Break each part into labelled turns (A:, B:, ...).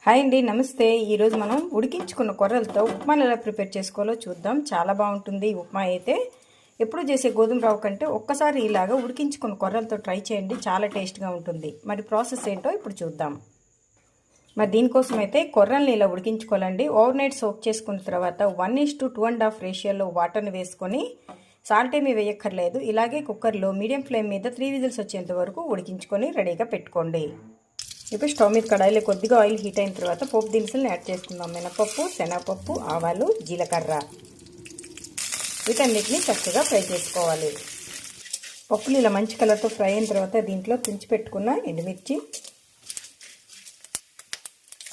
A: Hi అండి, నమస్తే. ఈరోజు మనం ఉడికించుకున్న కొర్రలతో ఉప్మాను ఎలా ప్రిపేర్ చేసుకోవాలో చూద్దాం. చాలా బాగుంటుంది ఈ ఉప్మా అయితే. ఎప్పుడు చేసే గోధుమ రవ్వ కంటే ఒక్కసారి ఇలాగా ఉడికించుకున్న కొర్రలతో ట్రై చేయండి, చాలా టేస్ట్గా ఉంటుంది. మరి ప్రాసెస్ ఏంటో ఇప్పుడు చూద్దాం. మరి దీనికోసం అయితే కొర్రల్ని ఇలా ఉడికించుకోవాలండి. ఓవర్ నైట్ సోక్ చేసుకున్న తర్వాత 1:2.5 రేషియోలో వాటర్ని వేసుకొని, సాల్ట్ ఏమీ వేయక్కర్లేదు. ఇలాగే కుక్కర్లో మీడియం ఫ్లేమ్ మీద 3 విజిల్స్ వచ్చేంత వరకు ఉడికించుకొని రెడీగా పెట్టుకోండి. ఇప్పుడు స్టవ్ మీద కడాయిలో కొద్దిగా ఆయిల్ హీట్ అయిన తర్వాత పోపు దినుసులను యాడ్ చేసుకుందాం. మినపప్పు, శనగపప్పు, ఆవాలు, జీలకర్ర, వీటన్నిటిని చక్కగా ఫ్రై చేసుకోవాలి. పప్పులు ఇలా మంచి కలర్తో ఫ్రై అయిన తర్వాత దీంట్లో తుంచి పెట్టుకున్న ఎండుమిర్చి,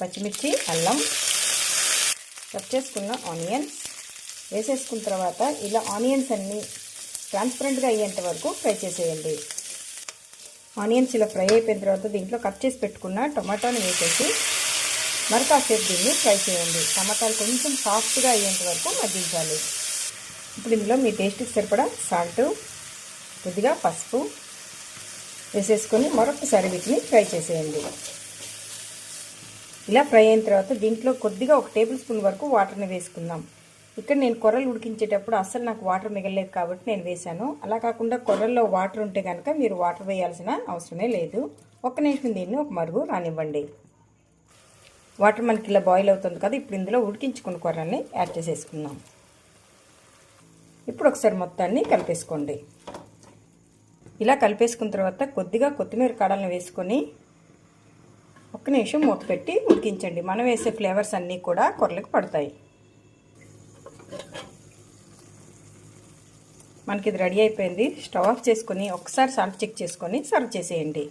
A: పచ్చిమిర్చి, అల్లం, కట్ చేసుకున్న ఆనియన్స్ వేసేసుకున్న తర్వాత ఇలా ఆనియన్స్ అన్నీ ట్రాన్స్పరెంట్గా అయ్యేంత వరకు ఫ్రై చేసేయండి. ఆనియన్స్ ఇలా ఫ్రై అయిపోయిన తర్వాత దీంట్లో కట్ చేసి పెట్టుకున్న టమాటాను వేసేసి మరి కాసేపు దీన్ని ఫ్రై చేయండి. టమాటాలు కొంచెం సాఫ్ట్గా అయ్యేంత వరకు మగ్గించాలి. ఇప్పుడు ఇందులో మీ టేస్ట్కి సరిపడా సాల్ట్, కొద్దిగా పసుపు వేసేసుకొని మరొకసారి వీటిని ఫ్రై చేసేయండి. ఇలా ఫ్రై అయిన తర్వాత దీంట్లో కొద్దిగా 1 టేబుల్ స్పూన్ వరకు వాటర్ని వేసుకుందాం. ఇక్కడ నేను కొర్రలు ఉడికించేటప్పుడు అస్సలు నాకు వాటర్ మిగలలేదు కాబట్టి నేను వేశాను. అలా కాకుండా కొర్రల్లో వాటర్ ఉంటే కనుక మీరు వాటర్ వేయాల్సిన అవసరమే లేదు. 1 నిమిషం దీన్ని ఒక మరుగు రానివ్వండి. వాటర్ మనకి ఇలా బాయిల్ అవుతుంది కదా, ఇప్పుడు ఇందులో ఉడికించుకున్న కొర్రల్ని యాడ్ చేసేసుకుందాం. ఇప్పుడు ఒకసారి మొత్తాన్ని కలిపేసుకోండి. ఇలా కలిపేసుకున్న తర్వాత కొద్దిగా కొత్తిమీర కాడలను వేసుకొని 1 నిమిషం మూత పెట్టి ఉడికించండి. మనం వేసే ఫ్లేవర్స్ అన్నీ కూడా కొర్రలకు పడతాయి. మనకి ఇది రెడీ అయిపోయింది. స్టవ్ ఆఫ్ చేసుకొని ఒకసారి సాల్ట్ చెక్ చేసుకొని సర్వ్ చేసేయండి.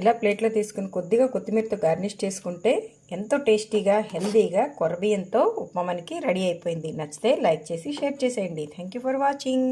A: ఇలా ప్లేట్లో తీసుకుని కొద్దిగా కొత్తిమీరతో గార్నిష్ చేసుకుంటే ఎంతో టేస్టీగా హెల్దీగా కొర్ర బియ్యంతో ఉప్మా మనకి రెడీ అయిపోయింది. నచ్చితే లైక్ చేసి షేర్ చేసేయండి. Thank you for watching.